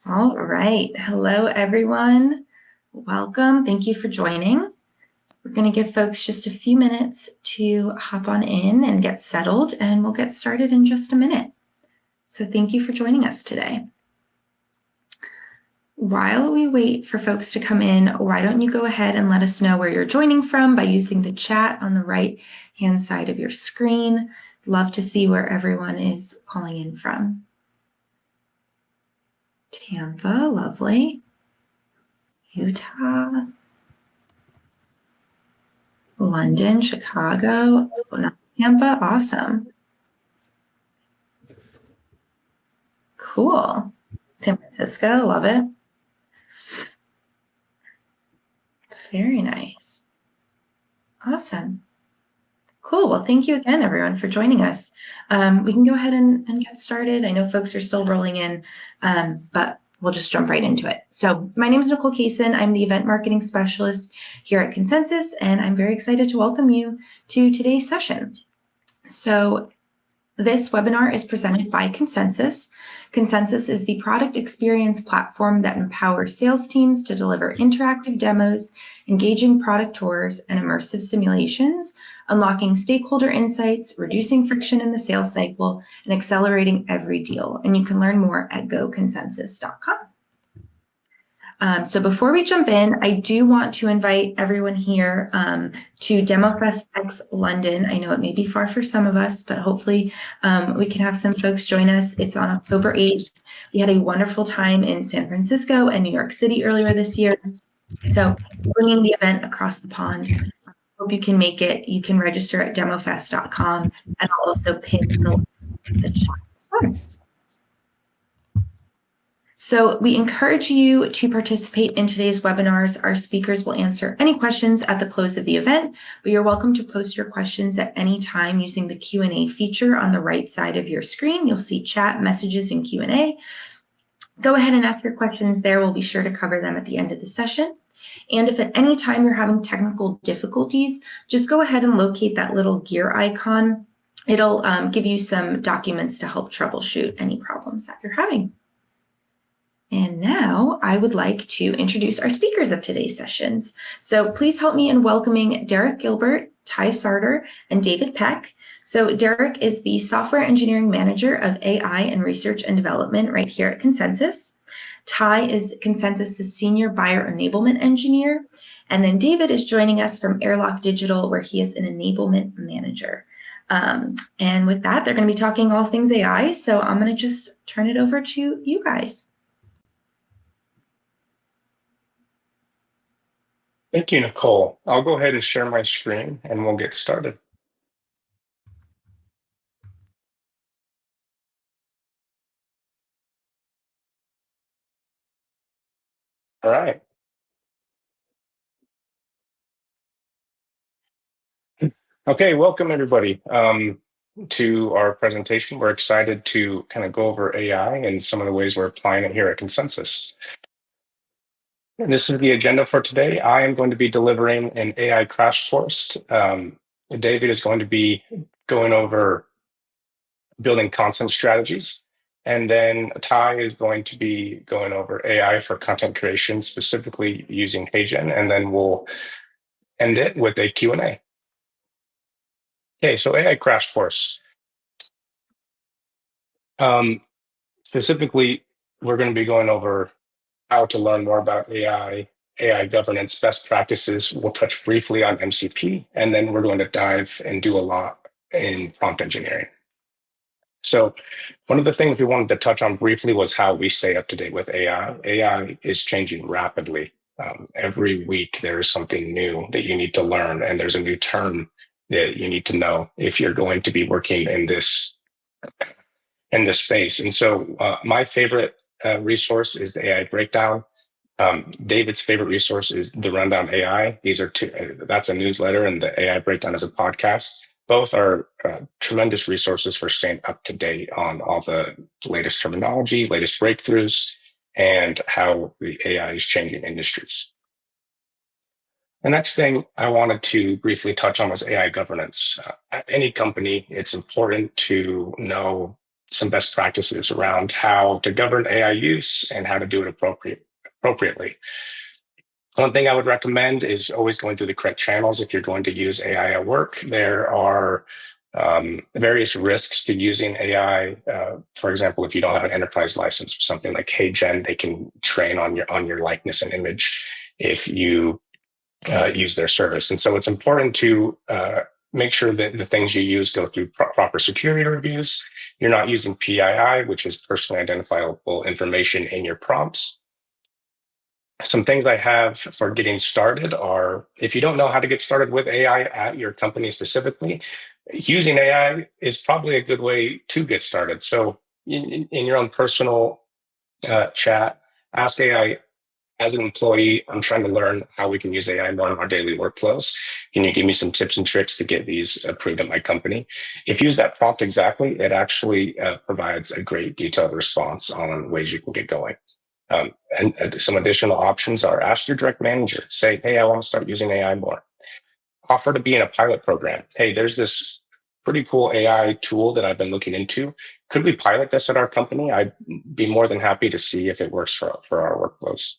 All right. Hello, everyone. Welcome. Thank you for joining. We're going to give folks just a few minutes to hop on in and get settled, and we'll get started in just a minute. So thank you for joining us today. While we wait for folks to come in, why don't you go ahead and let us know where you're joining from by using the chat on the right-hand side of your screen. Love to see where everyone is calling in from. Tampa, lovely. Utah, London, Chicago, Tampa, awesome. Cool. San Francisco, love it. Very nice. Awesome. Cool. Well, thank you again, everyone, for joining us. We can go ahead and get started. I know folks are still rolling in, but we'll just jump right into it. So my name is Nicole Kaysen. I'm the event marketing specialist here at Consensus, and I'm very excited to welcome you to today's session. So this webinar is presented by Consensus. Consensus is the product experience platform that empowers sales teams to deliver interactive demos, engaging product tours, and immersive simulations, unlocking stakeholder insights, reducing friction in the sales cycle, and accelerating every deal. And you can learn more at goconsensus.com. So before we jump in, I do want to invite everyone here to DemoFest X London. I know it may be far for some of us, but hopefully we can have some folks join us. It's on October 8th. We had a wonderful time in San Francisco and New York City earlier this year. So bringing the event across the pond. Hope you can make it. You can register at demofest.com, and I'll also pin the link in the chat as well. So we encourage you to participate in today's webinars. Our speakers will answer any questions at the close of the event, but you're welcome to post your questions at any time using the Q&A feature on the right side of your screen. You'll see chat, messages, and Q&A. Go ahead and ask your questions there. We'll be sure to cover them at the end of the session. And if at any time you're having technical difficulties, just go ahead and locate that little gear icon. It'll give you some documents to help troubleshoot any problems that you're having. And now I would like to introduce our speakers of today's sessions. So please help me in welcoming Derek Gilbert, Ty Sarter, and David Peck. So Derek is the Software Engineering Manager of AI and Research and Development right here at Consensus. Ty is Consensus's Senior Buyer Enablement Engineer. And then David is joining us from Airlock Digital, where he is an Enablement Manager. And with that, they're going to be talking all things AI. So I'm going to just turn it over to you guys. Thank you, Nicole. I'll go ahead and share my screen and we'll get started. All right. Okay, welcome everybody to our presentation. We're excited to kind of go over AI and some of the ways we're applying it here at Consensus. And this is the agenda for today. I am going to be delivering an AI crash course. David is going to be going over building content strategies. And then Ty is going to be going over AI for content creation, specifically using HeyGen. And then we'll end it with a Q&A. Okay, so AI crash course. Specifically, we're going to be going over how to learn more about AI, AI governance, best practices. We'll touch briefly on MCP, and then we're going to dive and do a lot in prompt engineering. So one of the things we wanted to touch on briefly was how we stay up to date with AI. AI is changing rapidly. Every week, there's something new that you need to learn, and there's a new term that you need to know if you're going to be working in this space. And so my favorite resource is the AI Breakdown. David's favorite resource is the Rundown AI. These are two, that's a newsletter, and the AI Breakdown is a podcast. Both are tremendous resources for staying up to date on all the latest terminology, latest breakthroughs, and how the AI is changing industries. The next thing I wanted to briefly touch on was AI governance. At any company, it's important to know some best practices around how to govern AI use and how to do it appropriately. One thing I would recommend is always going through the correct channels if you're going to use AI at work. There are various risks to using AI. For example, if you don't have an enterprise license for something like HeyGen, they can train on your likeness and image if you use their service. And so it's important to make sure that the things you use go through proper security reviews. You're not using PII, which is personally identifiable information in your prompts. Some things I have for getting started are, if you don't know how to get started with AI at your company specifically, using AI is probably a good way to get started. So in your own personal chat, ask AI, as an employee, I'm trying to learn how we can use AI more in our daily workflows. Can you give me some tips and tricks to get these approved at my company? If you use that prompt exactly, it actually provides a great detailed response on ways you can get going. And some additional options are ask your direct manager, say, hey, I want to start using AI more. Offer to be in a pilot program. Hey, there's this pretty cool AI tool that I've been looking into. Could we pilot this at our company? I'd be more than happy to see if it works for our workflows.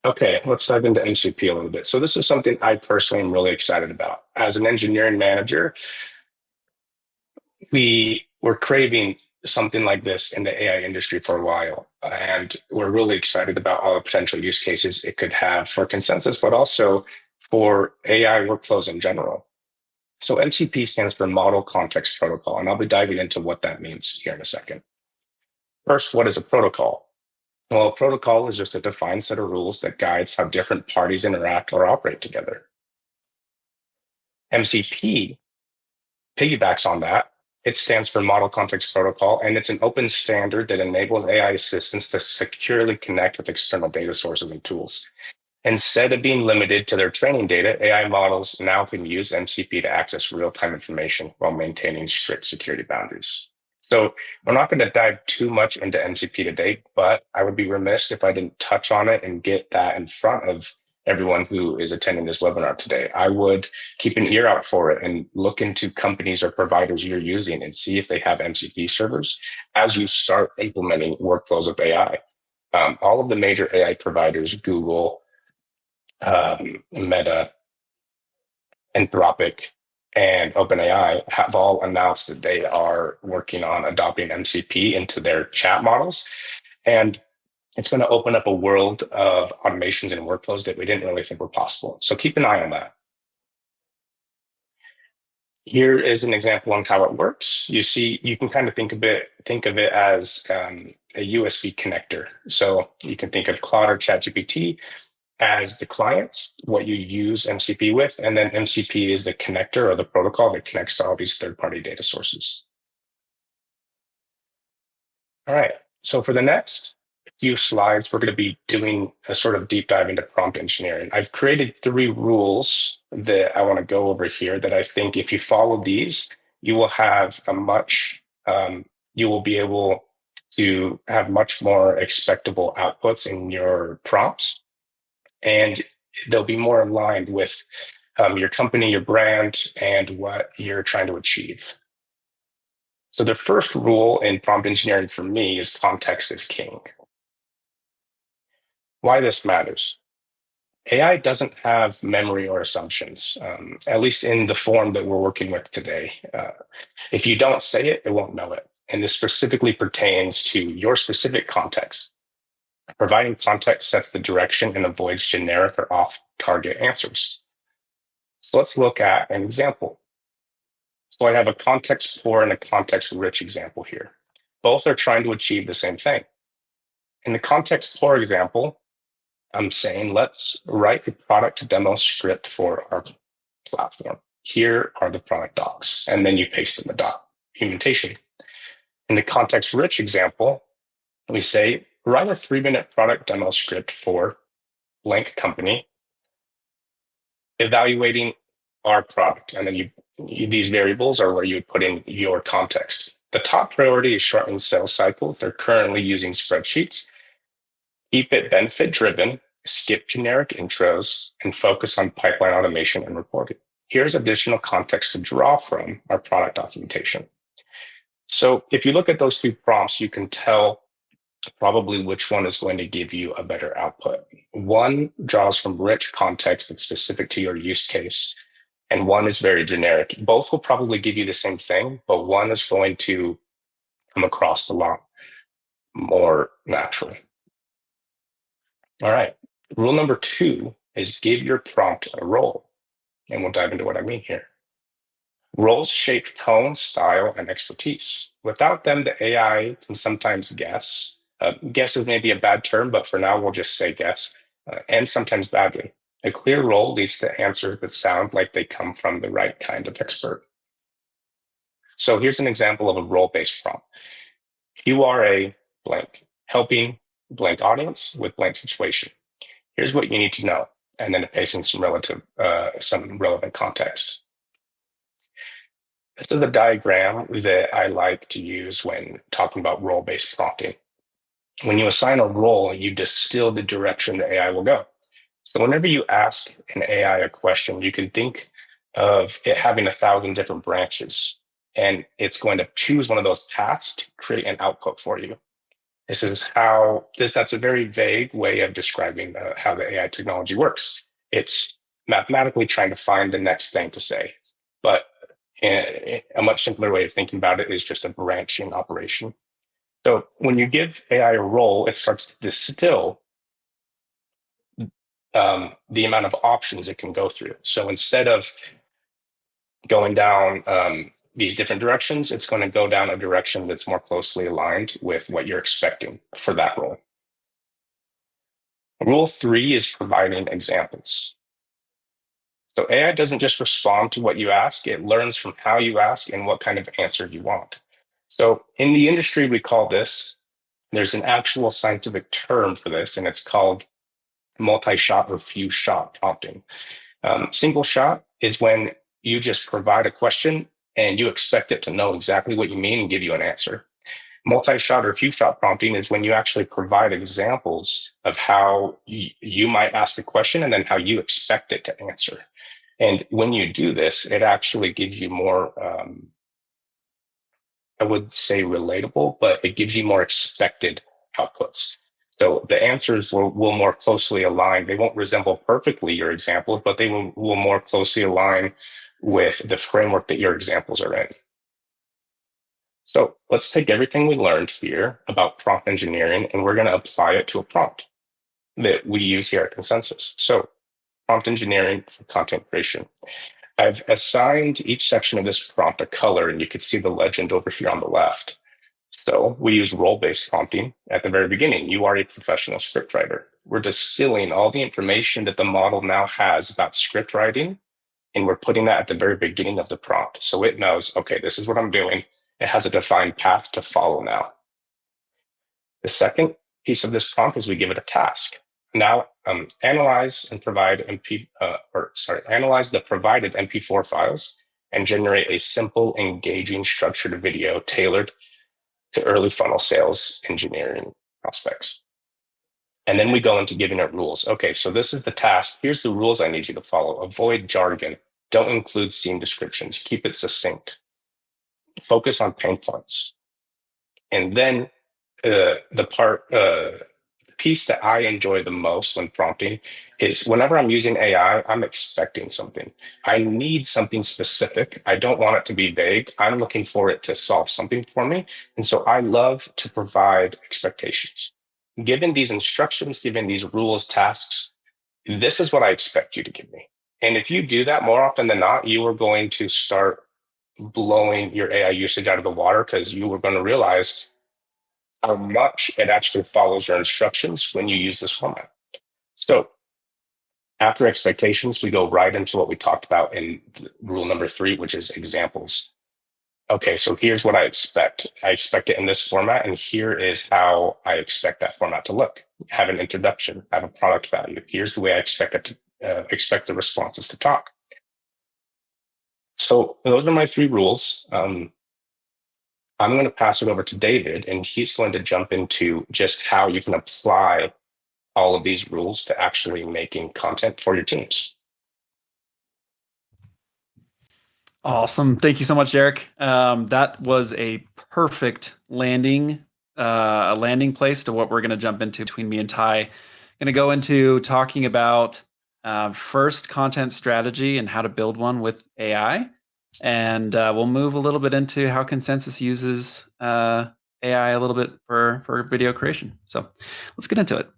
Okay, let's dive into MCP a little bit. So this is something I personally am really excited about. As an engineering manager, we were craving something like this in the AI industry for a while. And we're really excited about all the potential use cases it could have for consensus, but also for AI workflows in general. So MCP stands for Model Context Protocol, and I'll be diving into what that means here in a second. First, what is a protocol? Well, a protocol is just a defined set of rules that guides how different parties interact or operate together. MCP piggybacks on that. It stands for Model Context Protocol, and it's an open standard that enables AI assistants to securely connect with external data sources and tools. Instead of being limited to their training data, AI models now can use MCP to access real-time information while maintaining strict security boundaries. So we're not going to dive too much into MCP today, but I would be remiss if I didn't touch on it and get that in front of everyone who is attending this webinar today. I would keep an ear out for it and look into companies or providers you're using and see if they have MCP servers as you start implementing workflows with AI. All of the major AI providers, Google, Meta, Anthropic, and OpenAI have all announced that they are working on adopting MCP into their chat models. And it's going to open up a world of automations and workflows that we didn't really think were possible. So keep an eye on that. Here is an example on how it works. You see, you can kind of think of it as a USB connector. So you can think of Claude or ChatGPT as the client, what you use MCP with, and then MCP is the connector or the protocol that connects to all these third-party data sources. All right, so for the next few slides, we're going to be doing a sort of deep dive into prompt engineering. I've created 3 rules that I want to go over here that I think if you follow these, you will have you will be able to have much more expectable outputs in your prompts. And they'll be more aligned with your company, your brand, and what you're trying to achieve. So the first rule in prompt engineering for me is context is king. Why this matters. AI doesn't have memory or assumptions, at least in the form that we're working with today. If you don't say it, it won't know it. And this specifically pertains to your specific context. Providing context sets the direction and avoids generic or off-target answers. So let's look at an example. So I have a context-poor and a context-rich example here. Both are trying to achieve the same thing. In the context-poor example, I'm saying, let's write a product demo script for our platform. Here are the product docs, and then you paste in the documentation. In the context-rich example, we say, write a 3-minute product demo script for blank company, evaluating our product. And then these variables are where you would put in your context. The top priority is shortening sales cycles. They're currently using spreadsheets. Keep it benefit driven, skip generic intros, and focus on pipeline automation and reporting. Here's additional context to draw from our product documentation. So if you look at those 2 prompts, you can tell probably which one is going to give you a better output. One draws from rich context that's specific to your use case, and one is very generic. Both will probably give you the same thing, but one is going to come across a lot more naturally. All right. Rule number 2 is give your prompt a role. And we'll dive into what I mean here. Roles shape tone, style, and expertise. Without them, the AI can sometimes guess. Guess is maybe a bad term, but for now, we'll just say guess, and sometimes badly. A clear role leads to answers that sound like they come from the right kind of expert. So here's an example of a role-based prompt. You are a blank, helping blank audience with blank situation. Here's what you need to know, and then it pastes in some relevant context. This is a diagram that I like to use when talking about role-based prompting. When you assign a role, you distill the direction the AI will go. So whenever you ask an AI a question, you can think of it having 1,000 different branches, and it's going to choose one of those paths to create an output for you. That's a very vague way of describing how the AI technology works. It's mathematically trying to find the next thing to say, but a much simpler way of thinking about it is just a branching operation. So when you give AI a role, it starts to distill the amount of options it can go through. So instead of going down these different directions, it's going to go down a direction that's more closely aligned with what you're expecting for that role. Rule 3 is providing examples. So AI doesn't just respond to what you ask, it learns from how you ask and what kind of answer you want. So in the industry, we call this, there's an actual scientific term for this, and it's called multi-shot or few shot prompting. Single shot is when you just provide a question and you expect it to know exactly what you mean and give you an answer. Multi-shot or few shot prompting is when you actually provide examples of how you might ask the question and then how you expect it to answer. And when you do this, it actually gives you more, I would say relatable, but it gives you more expected outputs. So the answers will more closely align. They won't resemble perfectly your examples, but they will more closely align with the framework that your examples are in. So let's take everything we learned here about prompt engineering, and we're going to apply it to a prompt that we use here at Consensus. So prompt engineering for content creation. I've assigned each section of this prompt a color, and you can see the legend over here on the left. So we use role-based prompting at the very beginning. You are a professional scriptwriter. We're distilling all the information that the model now has about script writing, and we're putting that at the very beginning of the prompt. So it knows, okay, this is what I'm doing. It has a defined path to follow now. The second piece of this prompt is we give it a task. Now, analyze the provided MP4 files and generate a simple, engaging, structured video tailored to early funnel sales engineering prospects. And then we go into giving it rules. Okay, so this is the task. Here's the rules I need you to follow. Avoid jargon. Don't include scene descriptions. Keep it succinct. Focus on pain points. And then the piece that I enjoy the most when prompting is whenever I'm using AI, I'm expecting something. I need something specific. I don't want it to be vague. I'm looking for it to solve something for me. And so I love to provide expectations. Given these instructions, given these rules, tasks, this is what I expect you to give me. And if you do that more often than not, you are going to start blowing your AI usage out of the water because you are going to realize how much it actually follows your instructions when you use this format. So after expectations, we go right into what we talked about in rule number 3, which is examples. Okay, so here's what I expect. I expect it in this format, and here is how I expect that format to look. Have an introduction, have a product value. Here's the way I expect the responses to talk. So those are my 3 rules. I'm going to pass it over to David, and he's going to jump into just how you can apply all of these rules to actually making content for your teams. Awesome. Thank you so much, Eric. That was a perfect landing place to what we're going to jump into between me and Ty. Going to go into talking about first content strategy and how to build one with AI. And we'll move a little bit into how Consensus uses AI a little bit for video creation. So let's get into it.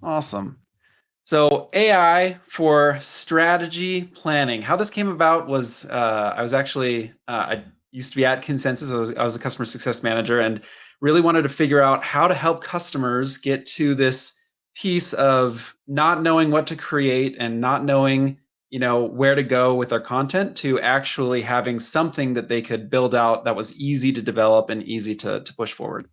Awesome. So AI for strategy planning. How this came about was I was actually I used to be at Consensus. I was a customer success manager and really wanted to figure out how to help customers get to this piece of not knowing what to create and not knowing where to go with their content to actually having something that they could build out that was easy to develop and easy to push forward.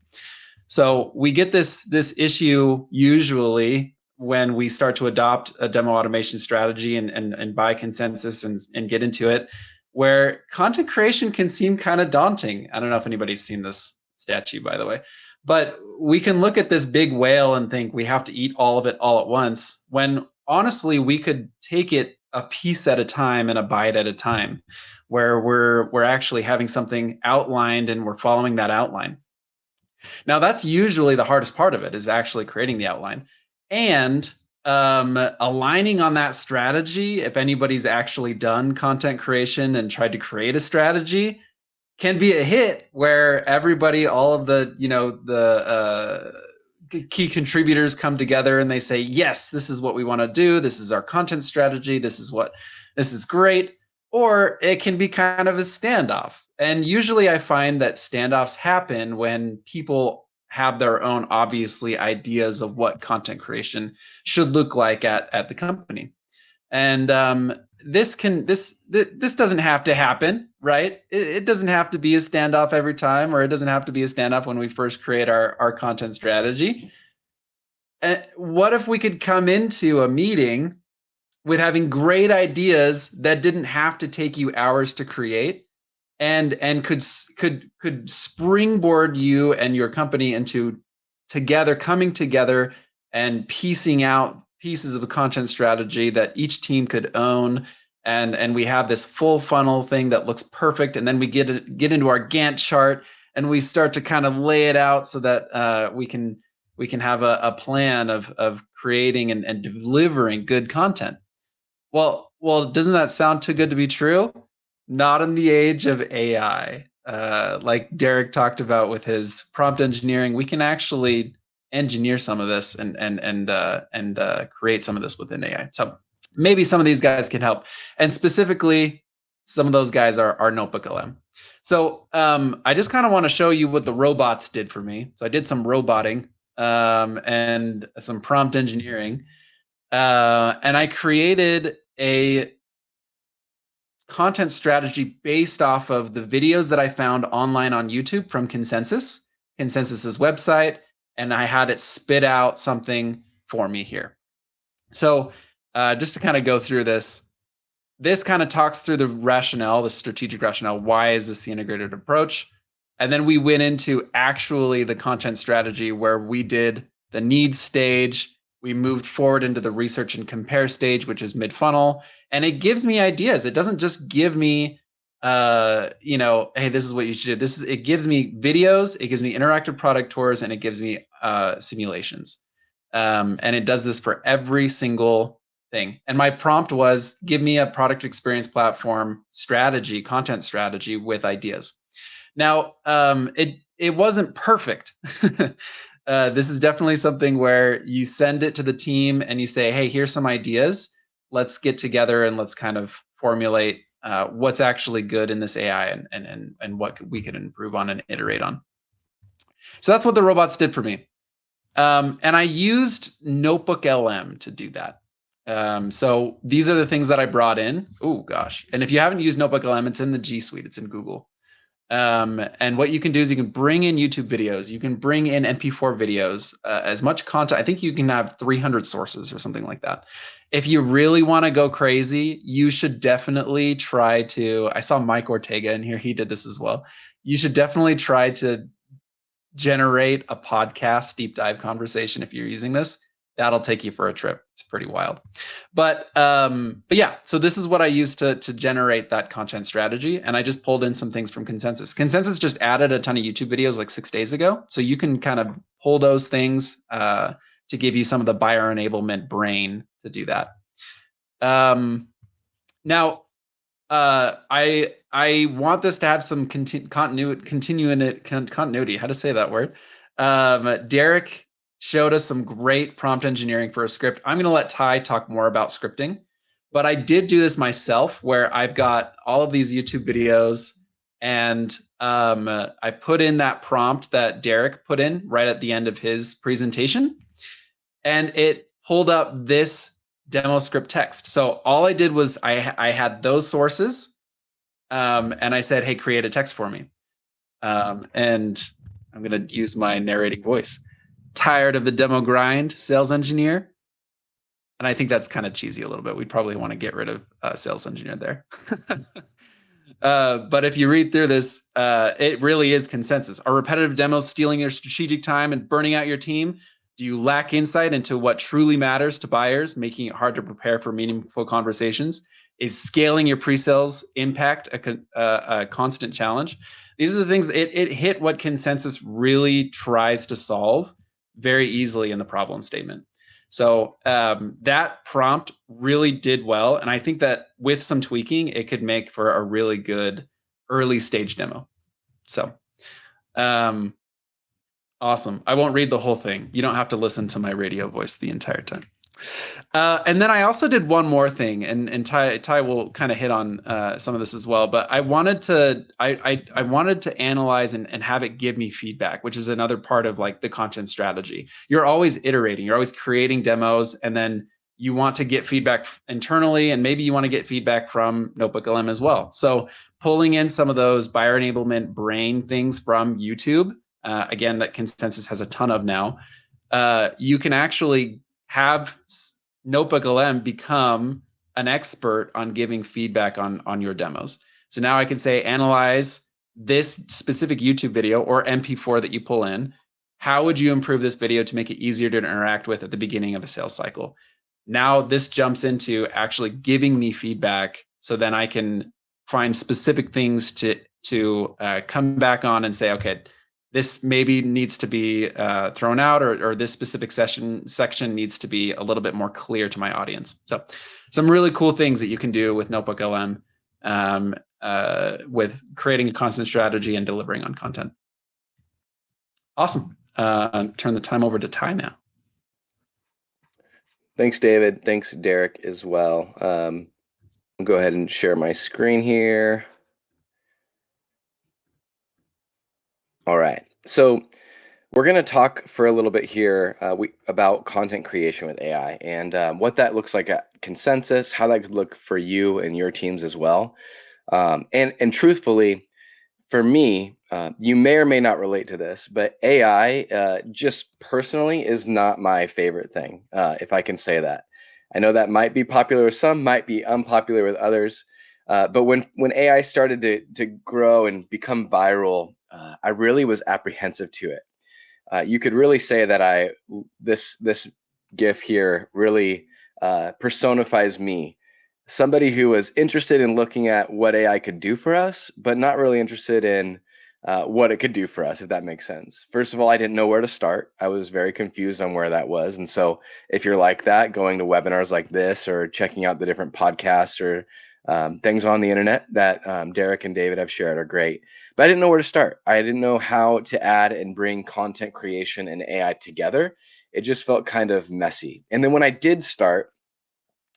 So we get this issue usually when we start to adopt a demo automation strategy and buy Consensus and get into it, where content creation can seem kind of daunting. I don't know if anybody's seen this statue, by the way, but we can look at this big whale and think we have to eat all of it all at once, when honestly we could take it a piece at a time and a bite at a time, where we're actually having something outlined and we're following that outline. Now, that's usually the hardest part of it, is actually creating the outline and aligning on that strategy. If anybody's actually done content creation and tried to create a strategy, can be a hit, where everybody, all of the key contributors come together and they say, yes, this is what we want to do. This is our content strategy. This is great. Or it can be kind of a standoff. And usually I find that standoffs happen when people have their own, obviously, ideas of what content creation should look like at the company. And this doesn't have to happen, right? It doesn't have to be a standoff every time, or it doesn't have to be a standoff when we first create our content strategy. And what if we could come into a meeting with having great ideas that didn't have to take you hours to create, and could springboard you and your company into coming together and piecing out pieces of a content strategy that each team could own, and we have this full funnel thing that looks perfect, and then we get into our Gantt chart and we start to kind of lay it out so that we can have a plan of creating and delivering good content. Well, doesn't that sound too good to be true? Not in the age of AI. Like Derek talked about with his prompt engineering, we can actually engineer some of this and create some of this within AI. So maybe some of these guys can help. And specifically, some of those guys are NotebookLM. So I just kind of want to show you what the robots did for me. So I did some roboting and some prompt engineering. And I created a content strategy based off of the videos that I found online on YouTube from Consensus's website, and I had it spit out something for me here. So just to kind of go through this kind of talks through the rationale, the strategic rationale. Why is this the integrated approach? And then we went into actually the content strategy, where we did the needs stage. We moved forward into the research and compare stage, which is mid-funnel. And it gives me ideas. It doesn't just give me, hey, this is what you should do. It gives me videos, it gives me interactive product tours, and it gives me simulations. And it does this for every single thing. And my prompt was, give me a product experience platform strategy, content strategy with ideas. Now, it wasn't perfect. This is definitely something where you send it to the team and you say, hey, here's some ideas. Let's get together and let's kind of formulate what's actually good in this AI and what we could improve on and iterate on. So that's what the robots did for me. And I used NotebookLM to do that. So these are the things that I brought in. Oh, gosh. And if you haven't used NotebookLM, it's in the G Suite. It's in Google. And what you can do is you can bring in YouTube videos. You can bring in MP4 videos, as much content. I think you can have 300 sources or something like that. If you really want to go crazy, you should definitely try to, I saw Mike Ortega in here. He did this as well. You should definitely try to generate a podcast deep dive conversation if you're using this. that'll take you for a trip. It's pretty wild. But yeah, so this is what I used to generate that content strategy. And I just pulled in some things from Consensus. Consensus just added a ton of YouTube videos like 6 days ago. So you can kind of pull those things to give you some of the buyer enablement brain to do that. Now, I want this to have some continuity. How to say that word? Derek showed us some great prompt engineering for a script. I'm going to let Ty talk more about scripting, but I did do this myself where I've got all of these YouTube videos and I put in that prompt that Derek put in right at the end of his presentation, and it pulled up this demo script text. So all I did was I had those sources and I said, hey, create a text for me. And I'm going to use my narrating voice. Tired of the demo grind, sales engineer. And I think that's kind of cheesy a little bit. We'd probably want to get rid of sales engineer there. But if you read through this, it really is consensus. Are repetitive demos stealing your strategic time and burning out your team? Do you lack insight into what truly matters to buyers, making it hard to prepare for meaningful conversations? Is scaling your pre-sales impact a constant challenge? These are the things, it hit what consensus really tries to solve very easily in the problem statement. So that prompt really did well. And I think that with some tweaking, it could make for a really good early stage demo. So awesome. I won't read the whole thing. You don't have to listen to my radio voice the entire time. And then I also did one more thing, and Ty will kind of hit on some of this as well. But I wanted to I wanted to analyze and have it give me feedback, which is another part of like the content strategy. You're always iterating. You're always creating demos, and then you want to get feedback internally, and maybe you want to get feedback from NotebookLM as well. So pulling in some of those buyer enablement brain things from YouTube, again, that Consensus has a ton of now. You can actually have NotebookLM become an expert on giving feedback on your demos. So now I can say, analyze this specific YouTube video or MP4 that you pull in. How would you improve this video to make it easier to interact with at the beginning of a sales cycle? Now this jumps into actually giving me feedback, so then I can find specific things to come back on and say, okay, this maybe needs to be thrown out, or this specific section needs to be a little bit more clear to my audience. So some really cool things that you can do with NotebookLM with creating a content strategy and delivering on content. Awesome. Turn the time over to Ty now. Thanks, David. Thanks, Derek, as well. I'll go ahead and share my screen here. All right, so we're going to talk for a little bit here about content creation with AI and what that looks like at Consensus, how that could look for you and your teams as well. And truthfully, for me, you may or may not relate to this, but AI just personally is not my favorite thing, if I can say that. I know that might be popular with some, might be unpopular with others. But when AI started to grow and become viral, I really was apprehensive to it. You could really say that this GIF here really personifies me, somebody who was interested in looking at what AI could do for us, but not really interested in what it could do for us, if that makes sense. First of all, I didn't know where to start. I was very confused on where that was. And so if you're like that, going to webinars like this or checking out the different podcasts or things on the internet that Derek and David have shared are great. But I didn't know where to start. I didn't know how to add and bring content creation and AI together. It just felt kind of messy. And then when I did start,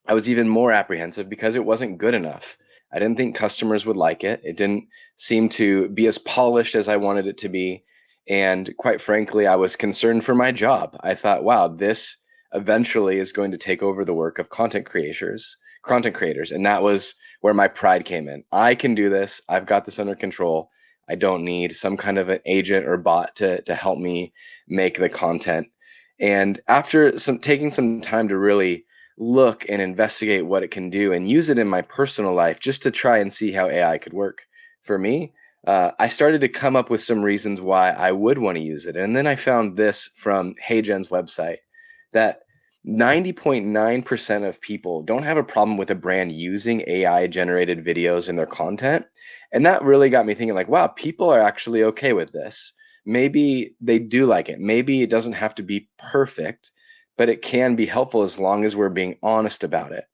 I was even more apprehensive because it wasn't good enough. I didn't think customers would like it. It didn't seem to be as polished as I wanted it to be. And quite frankly, I was concerned for my job. I thought, wow, this eventually is going to take over the work of content creators. And that was where my pride came in. I can do this. I've got this under control. I don't need some kind of an agent or bot to help me make the content. And after taking some time to really look and investigate what it can do and use it in my personal life just to try and see how AI could work for me, I started to come up with some reasons why I would want to use it. And then I found this from HeyGen's website, that 90.9% of people don't have a problem with a brand using AI generated videos in their content. And that really got me thinking, like, wow, people are actually okay with this. Maybe they do like it. Maybe it doesn't have to be perfect, but it can be helpful as long as we're being honest about it.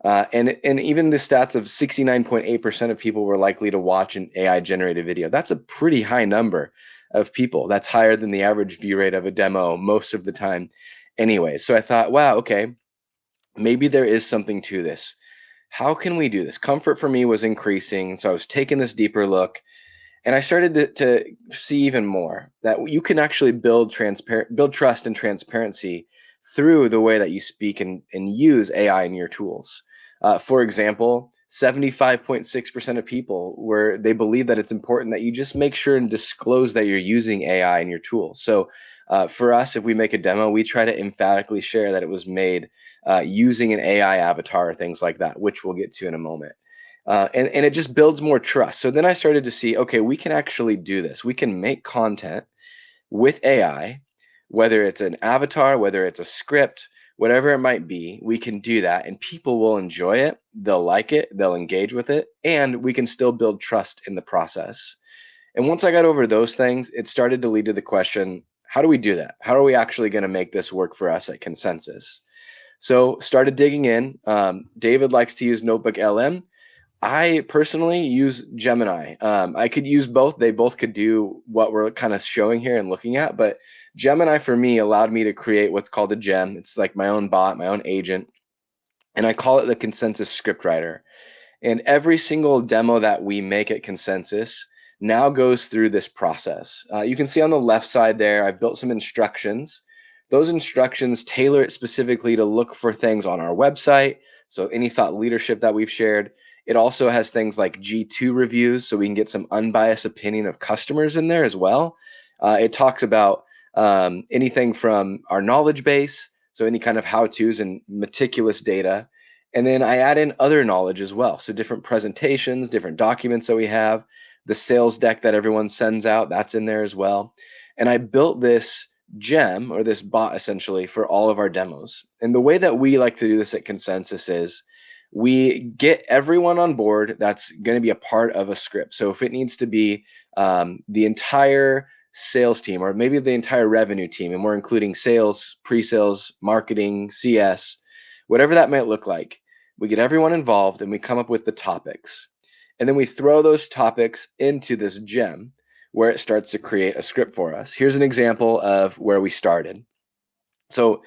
And even the stats of 69.8% of people were likely to watch an AI generated video. That's a pretty high number of people. That's higher than the average view rate of a demo most of the time anyway. So I thought, wow, okay, maybe there is something to this. How can we do this? Comfort for me was increasing. So I was taking this deeper look, and I started to see even more that you can actually build trust and transparency through the way that you speak and use AI in your tools. For example, 75.6% of people they believe that it's important that you just make sure and disclose that you're using AI in your tools. So for us, if we make a demo, we try to emphatically share that it was made using an AI avatar or things like that, which we'll get to in a moment. And it just builds more trust. So then I started to see, okay, we can actually do this. We can make content with AI, whether it's an avatar, whether it's a script, whatever it might be, we can do that and people will enjoy it. They'll like it, they'll engage with it, and we can still build trust in the process. And once I got over those things, it started to lead to the question, how do we do that? How are we actually going to make this work for us at Consensus? So started digging in. David likes to use Notebook LM. I personally use Gemini. I could use both. They both could do what we're kind of showing here and looking at, but Gemini for me allowed me to create what's called a gem. It's like my own bot, my own agent, and I call it the Consensus scriptwriter. And every single demo that we make at Consensus now goes through this process. You can see on the left side there, I've built some instructions. Those instructions tailor it specifically to look for things on our website. So any thought leadership that we've shared. It also has things like G2 reviews, so we can get some unbiased opinion of customers in there as well. It talks about anything from our knowledge base, so any kind of how-tos and meticulous data. And then I add in other knowledge as well. So different presentations, different documents that we have, the sales deck that everyone sends out, that's in there as well. And I built this gem or this bot essentially for all of our demos. And the way that we like to do this at Consensus is we get everyone on board that's going to be a part of a script. So if it needs to be the entire sales team or maybe the entire revenue team, and we're including sales, pre-sales, marketing, CS, whatever that might look like, we get everyone involved and we come up with the topics. And then we throw those topics into this gem where it starts to create a script for us. Here's an example of where we started. So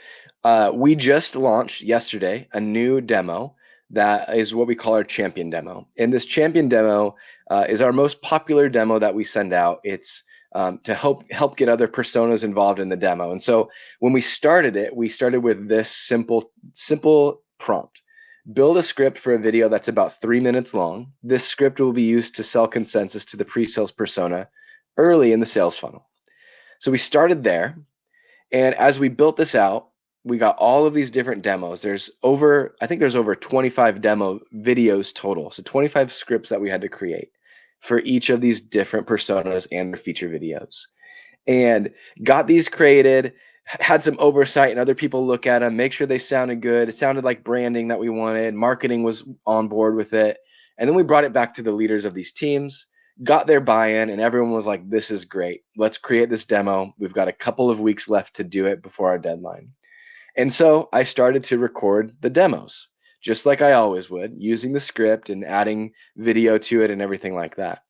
we just launched yesterday a new demo that is what we call our champion demo. And this champion demo is our most popular demo that we send out. It's to help get other personas involved in the demo. And so when we started it, we started with this simple prompt. Build a script for a video that's about 3 minutes long. This script will be used to sell Consensus to the pre-sales persona early in the sales funnel. So we started there. And as we built this out, we got all of these different demos. I think there's over 25 demo videos total. So 25 scripts that we had to create for each of these different personas and their feature videos. And got these created, had some oversight and other people look at them, make sure they sounded good. It sounded like branding that we wanted. Marketing was on board with it. And then we brought it back to the leaders of these teams, got their buy-in, and everyone was like, this is great. Let's create this demo. We've got a couple of weeks left to do it before our deadline. And so I started to record the demos, just like I always would, using the script and adding video to it and everything like that.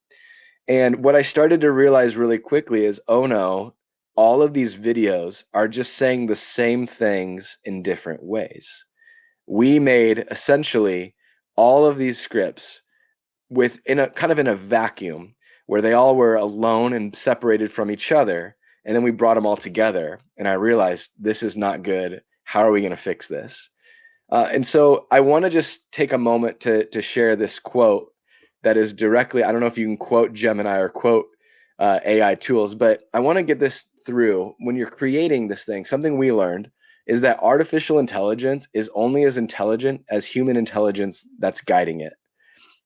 And what I started to realize really quickly is, oh no, all of these videos are just saying the same things in different ways. We made essentially all of these scripts in a vacuum where they all were alone and separated from each other. And then we brought them all together. And I realized this is not good. How are we going to fix this? And so I want to just take a moment to share this quote that is directly, I don't know if you can quote Gemini or quote AI tools, but I want to get this through. When you're creating this thing, something we learned is that artificial intelligence is only as intelligent as human intelligence that's guiding it.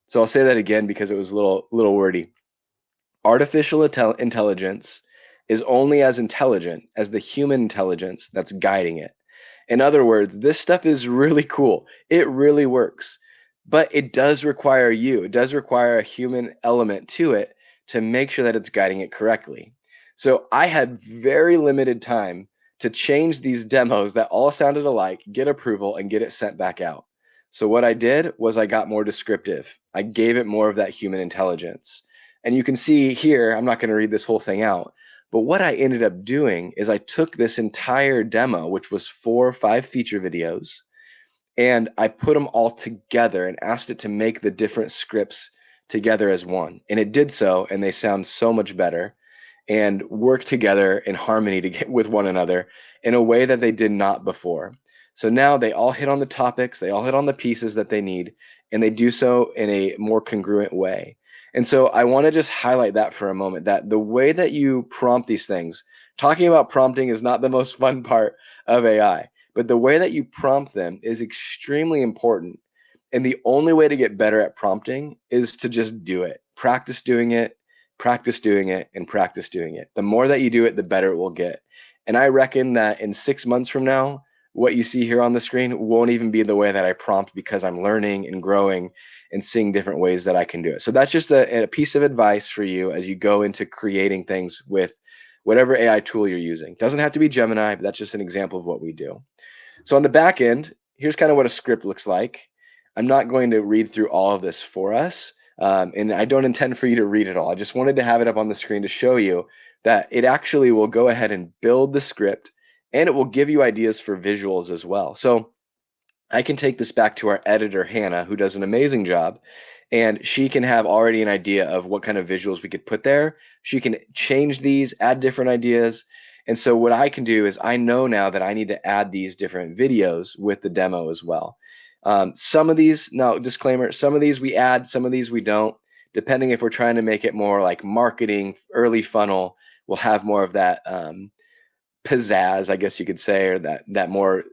So I'll say that again because it was a little wordy. Artificial intelligence is only as intelligent as the human intelligence that's guiding it. In other words, this stuff is really cool. It really works, but it does require you. It does require a human element to it to make sure that it's guiding it correctly. So I had very limited time to change these demos that all sounded alike, get approval, and get it sent back out. So what I did was I got more descriptive. I gave it more of that human intelligence. And you can see here, I'm not going to read this whole thing out, but what I ended up doing is I took this entire demo, which was 4 or 5 feature videos, and I put them all together and asked it to make the different scripts together as one. And it did so, and they sound so much better and work together in harmony to get with one another in a way that they did not before. So now they all hit on the topics, they all hit on the pieces that they need, and they do so in a more congruent way. And so I want to just highlight that for a moment, that the way that you prompt these things, talking about prompting is not the most fun part of AI, but the way that you prompt them is extremely important. And the only way to get better at prompting is to just do it. Practice doing it, practice doing it, and practice doing it. The more that you do it, the better it will get. And I reckon that in 6 months from now, what you see here on the screen won't even be the way that I prompt, because I'm learning and growing and seeing different ways that I can do it. So that's just a piece of advice for you as you go into creating things with whatever AI tool you're using. Doesn't have to be Gemini, but that's just an example of what we do. So on the back end, here's kind of what a script looks like. I'm not going to read through all of this for us, and I don't intend for you to read it all. I just wanted to have it up on the screen to show you that it actually will go ahead and build the script, and it will give you ideas for visuals as well. So I can take this back to our editor, Hannah, who does an amazing job, and she can have already an idea of what kind of visuals we could put there. She can change these, add different ideas. And so what I can do is I know now that I need to add these different videos with the demo as well. Some of these, now disclaimer, some of these we add, some of these we don't, depending if we're trying to make it more like marketing, early funnel, we'll have more of that pizzazz, I guess you could say, or that more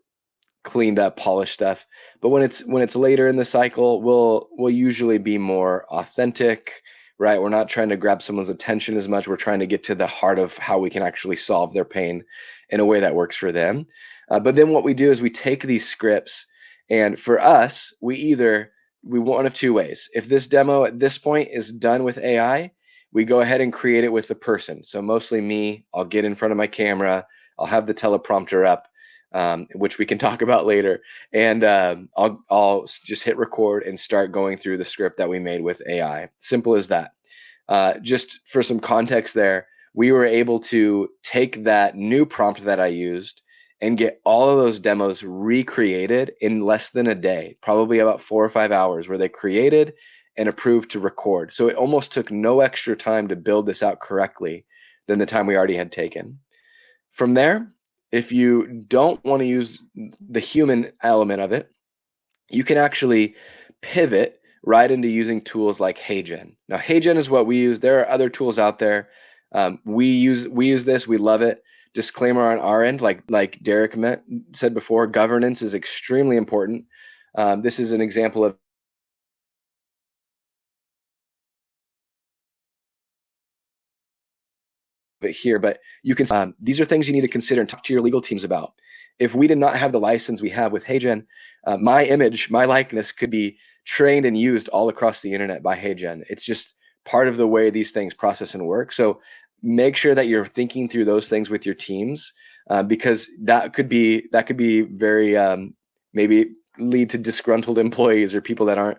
cleaned up, polished stuff. But when it's later in the cycle, we'll usually be more authentic, right? We're not trying to grab someone's attention as much. We're trying to get to the heart of how we can actually solve their pain in a way that works for them. But then what we do is we take these scripts, and for us, we one of two ways. If this demo at this point is done with AI, we go ahead and create it with the person. So mostly me, I'll get in front of my camera, I'll have the teleprompter up, which we can talk about later, and I'll just hit record and start going through the script that we made with AI. Simple as that. Just for some context there, we were able to take that new prompt that I used and get all of those demos recreated in less than a day, probably about 4 or 5 hours, where they created and approved to record. So it almost took no extra time to build this out correctly than the time we already had taken. From there, if you don't want to use the human element of it, you can actually pivot right into using tools like HeyGen. Now, HeyGen is what we use. There are other tools out there. We use this. We love it. Disclaimer on our end, like Derek said before, governance is extremely important. This is an example of it here, but you can. These are things you need to consider and talk to your legal teams about. If we did not have the license we have with HeyGen, my image, my likeness could be trained and used all across the internet by HeyGen. It's just part of the way these things process and work. So make sure that you're thinking through those things with your teams, because that could be very maybe lead to disgruntled employees or people that aren't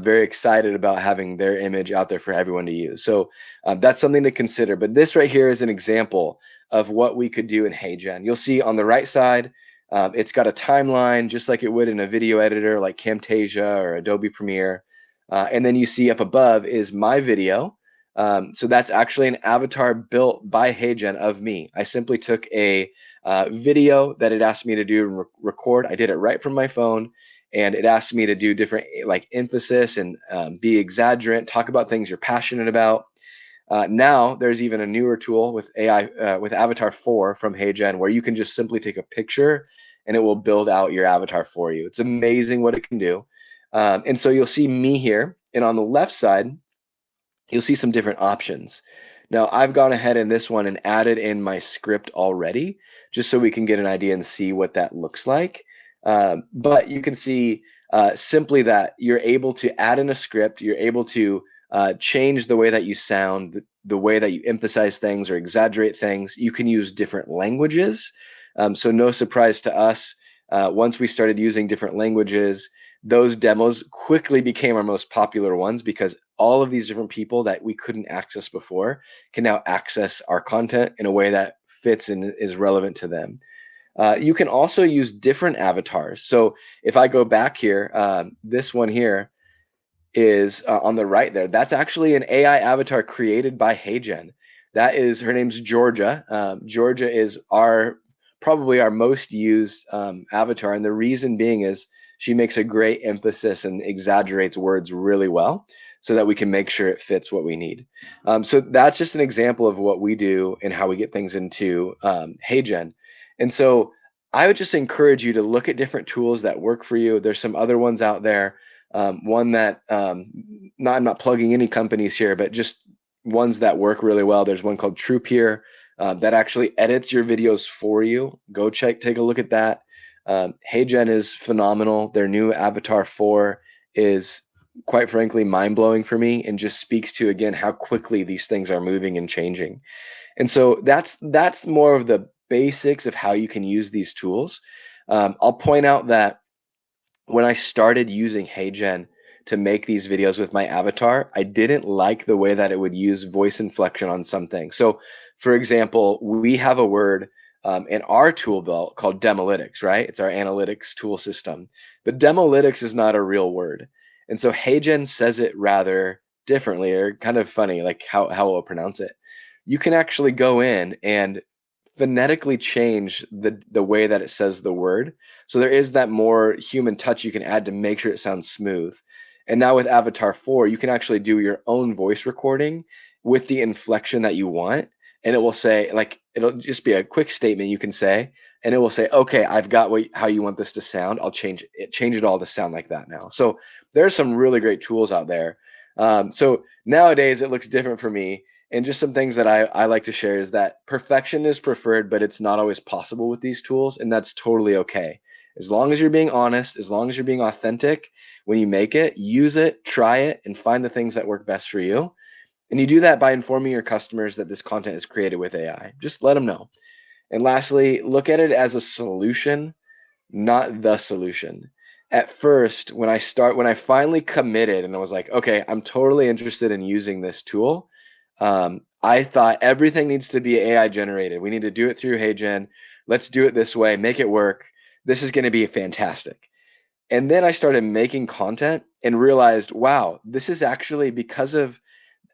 very excited about having their image out there for everyone to use. So that's something to consider. But this right here is an example of what we could do in HeyGen. You'll see on the right side, it's got a timeline just like it would in a video editor like Camtasia or Adobe Premiere. And then you see up above is my video. So that's actually an avatar built by HeyGen of me. I simply took a video that it asked me to do and record. I did it right from my phone, and it asked me to do different like emphasis and be exaggerant, talk about things you're passionate about. Now there's even a newer tool with AI, with Avatar 4 from HeyGen, where you can just simply take a picture and it will build out your avatar for you. It's amazing what it can do. And so you'll see me here, and on the left side, you'll see some different options. Now I've gone ahead in this one and added in my script already, just so we can get an idea and see what that looks like. But you can see simply that you're able to add in a script, you're able to change the way that you sound, the way that you emphasize things or exaggerate things. You can use different languages. So no surprise to us, once we started using different languages, those demos quickly became our most popular ones, because all of these different people that we couldn't access before can now access our content in a way that fits and is relevant to them. You can also use different avatars. So if I go back here, this one here is on the right there. That's actually an AI avatar created by HeyGen. That is, her name's Georgia. Georgia is probably our most used avatar. And the reason being is she makes a great emphasis and exaggerates words really well, so that we can make sure it fits what we need. So that's just an example of what we do and how we get things into HeyGen. And so I would just encourage you to look at different tools that work for you. There's some other ones out there. One that, I'm not plugging any companies here, but just ones that work really well. There's one called TruePeer that actually edits your videos for you. Go take a look at that. HeyGen is phenomenal. Their new Avatar 4 is, quite frankly, mind-blowing for me, and just speaks to, again, how quickly these things are moving and changing. And so that's more of the basics of how you can use these tools. I'll point out that when I started using HeyGen to make these videos with my avatar, I didn't like the way that it would use voice inflection on some things. So for example, we have a word in our tool belt called demolytics, right? It's our analytics tool system, but demolytics is not a real word. And so HeyGen says it rather differently, or kind of funny, like how we'll pronounce it. You can actually go in and phonetically change the way that it says the word. So there is that more human touch you can add to make sure it sounds smooth. And now with Avatar 4, you can actually do your own voice recording with the inflection that you want. And it will say, like, it'll just be a quick statement you can say, and it will say, okay, I've got how you want this to sound. I'll change it all to sound like that now. So there's some really great tools out there. So nowadays it looks different for me. And just some things that I like to share is that perfection is preferred, but it's not always possible with these tools. And that's totally okay. As long as you're being honest, as long as you're being authentic, when you make it, use it, try it, and find the things that work best for you. And you do that by informing your customers that this content is created with AI. Just let them know. And lastly, look at it as a solution, not the solution. At first, when I finally committed and I was like, okay, I'm totally interested in using this tool, I thought everything needs to be AI generated. We need to do it through HeyGen. Let's do it this way, make it work. This is going to be fantastic. And then I started making content and realized, wow, this is actually, because of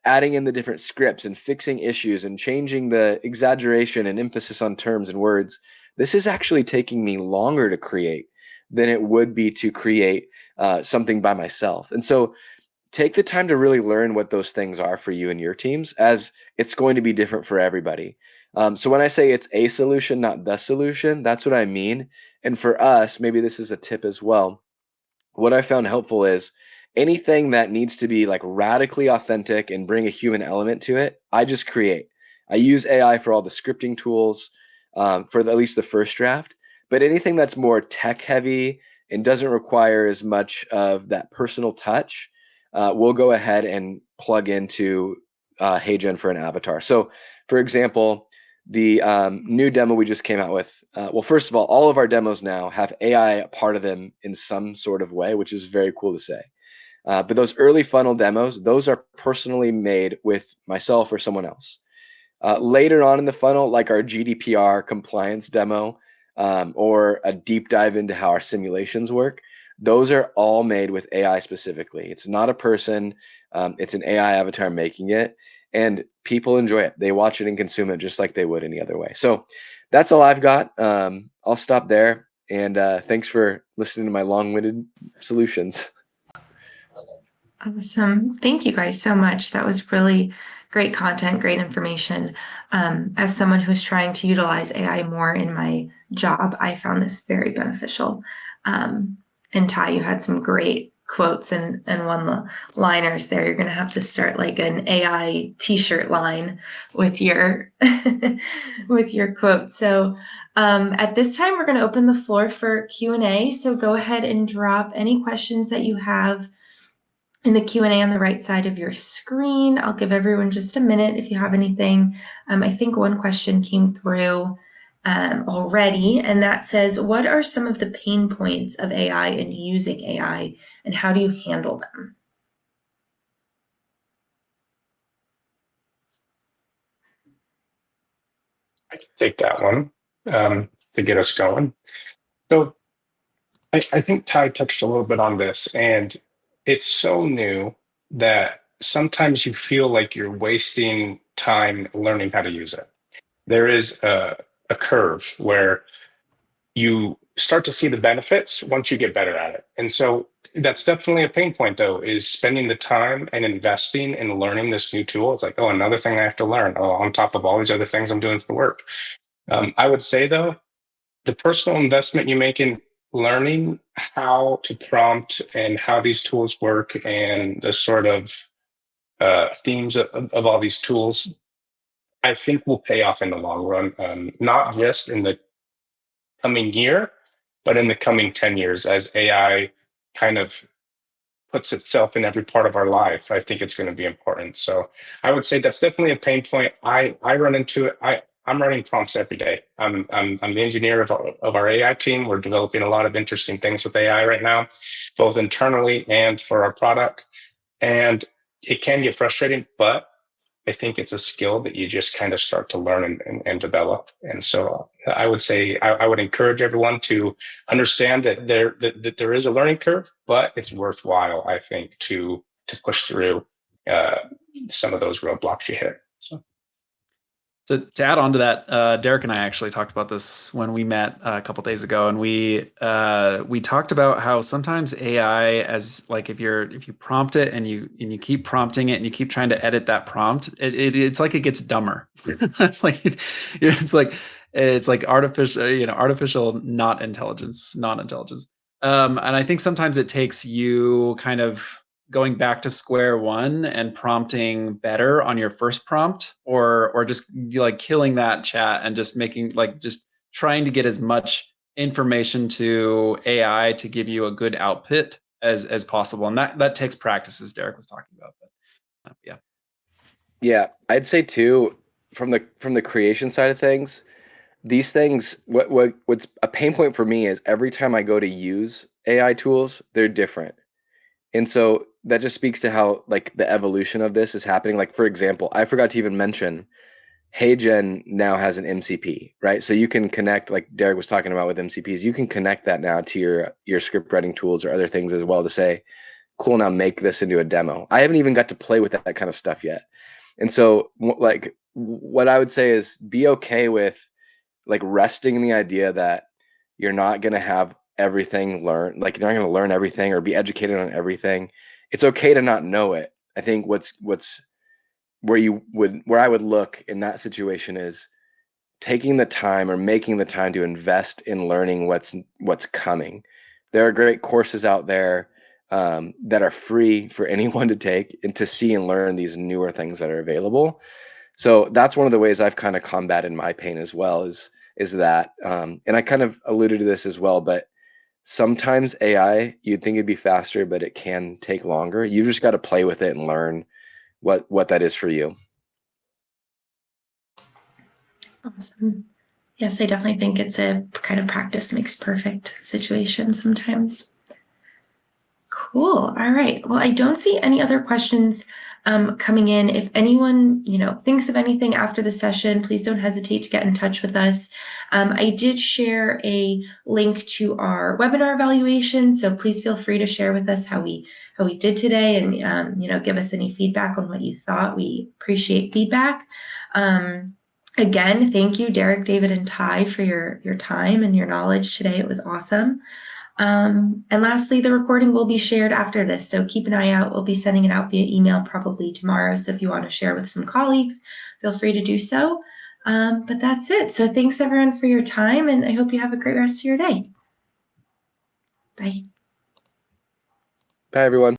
adding in the different scripts and fixing issues and changing the exaggeration and emphasis on terms and words, this is actually taking me longer to create than it would be to create something by myself. And so take the time to really learn what those things are for you and your teams, as it's going to be different for everybody. So when I say it's a solution, not the solution, that's what I mean. And for us, maybe this is a tip as well. What I found helpful is anything that needs to be like radically authentic and bring a human element to it, I just create. I use AI for all the scripting tools, for at least the first draft. But anything that's more tech heavy and doesn't require as much of that personal touch, we'll go ahead and plug into HeyGen for an avatar. So for example, the new demo we just came out with, well, first of all of our demos now have AI a part of them in some sort of way, which is very cool to say. But those early funnel demos, those are personally made with myself or someone else. Later on in the funnel, like our GDPR compliance demo, or a deep dive into how our simulations work, those are all made with AI specifically. It's not a person, it's an AI avatar making it, and people enjoy it. They watch it and consume it just like they would any other way. So that's all I've got. I'll stop there, and thanks for listening to my long-winded solutions. Awesome. Thank you guys so much. That was really great content, great information. As someone who's trying to utilize AI more in my job, I found this very beneficial. And Ty, you had some great quotes and one-liners there. You're going to have to start like an AI t-shirt line with your with your quote. So at this time, we're going to open the floor for Q&A. So go ahead and drop any questions that you have in the Q&A on the right side of your screen. I'll give everyone just a minute if you have anything. I think one question came through already, and that says, what are some of the pain points of AI and using AI, and how do you handle them? I can take that one to get us going. So I think Ty touched a little bit on this, and it's so new that sometimes you feel like you're wasting time learning how to use it. There is a curve where you start to see the benefits once you get better at it. And so that's definitely a pain point, though, is spending the time and investing in learning this new tool. It's like, oh, another thing I have to learn, on top of all these other things I'm doing for work. I would say, though, the personal investment you make in learning how to prompt and how these tools work and the sort of themes of all these tools, I think will pay off in the long run, not just in the coming year, but in the coming 10 years as AI kind of puts itself in every part of our life. I think it's going to be important. So I would say that's definitely a pain point. I run into it. I'm running prompts every day. I'm the engineer of our AI team. We're developing a lot of interesting things with AI right now, both internally and for our product. And it can get frustrating, but I think it's a skill that you just kind of start to learn and develop. And so I would say I would encourage everyone to understand that there is a learning curve, but it's worthwhile, I think, to push through some of those roadblocks you hit. So. To add on to that, Derek and I actually talked about this when we met a couple days ago, and we talked about how sometimes AI, as like if you prompt it and you keep prompting it and you keep trying to edit that prompt, it's like it gets dumber. It's like artificial non-intelligence. And I think sometimes it takes you kind of going back to square one and prompting better on your first prompt, or just like killing that chat and just making just trying to get as much information to AI to give you a good output as possible. And that takes practice, as Derek was talking about. But Yeah, I'd say too, from the creation side of things, these things, what's a pain point for me is every time I go to use AI tools, they're different. And so that just speaks to how like the evolution of this is happening. Like, for example, I forgot to even mention HeyGen now has an MCP, right? So you can connect, like Derek was talking about with MCPs, you can connect that now to your script writing tools or other things as well to say, cool, now make this into a demo. I haven't even got to play with that kind of stuff yet. And so like what I would say is be okay with like resting in the idea that you're not going to have everything learned, like you're not going to learn everything or be educated on everything. It's okay to not know it. I think where I would look in that situation is taking the time or making the time to invest in learning what's coming. There are great courses out there that are free for anyone to take and to see and learn these newer things that are available. So that's one of the ways I've kind of combated my pain as well is that, and I kind of alluded to this as well, but sometimes AI, you'd think it'd be faster, but it can take longer. You just got to play with it and learn what that is for you. Awesome. Yes, I definitely think it's a kind of practice makes perfect situation sometimes. Cool. All right. Well, I don't see any other questions coming in. If anyone, thinks of anything after the session, please don't hesitate to get in touch with us. I did share a link to our webinar evaluation, so please feel free to share with us how we did today, and give us any feedback on what you thought. We appreciate feedback. Again, thank you, Derek, David, and Ty, for your time and your knowledge today. It was awesome. And lastly, the recording will be shared after this, so keep an eye out. We'll be sending it out via email probably tomorrow, so if you want to share with some colleagues, feel free to do so. But that's it. So thanks everyone for your time, and I hope you have a great rest of your day. Bye. Bye, everyone.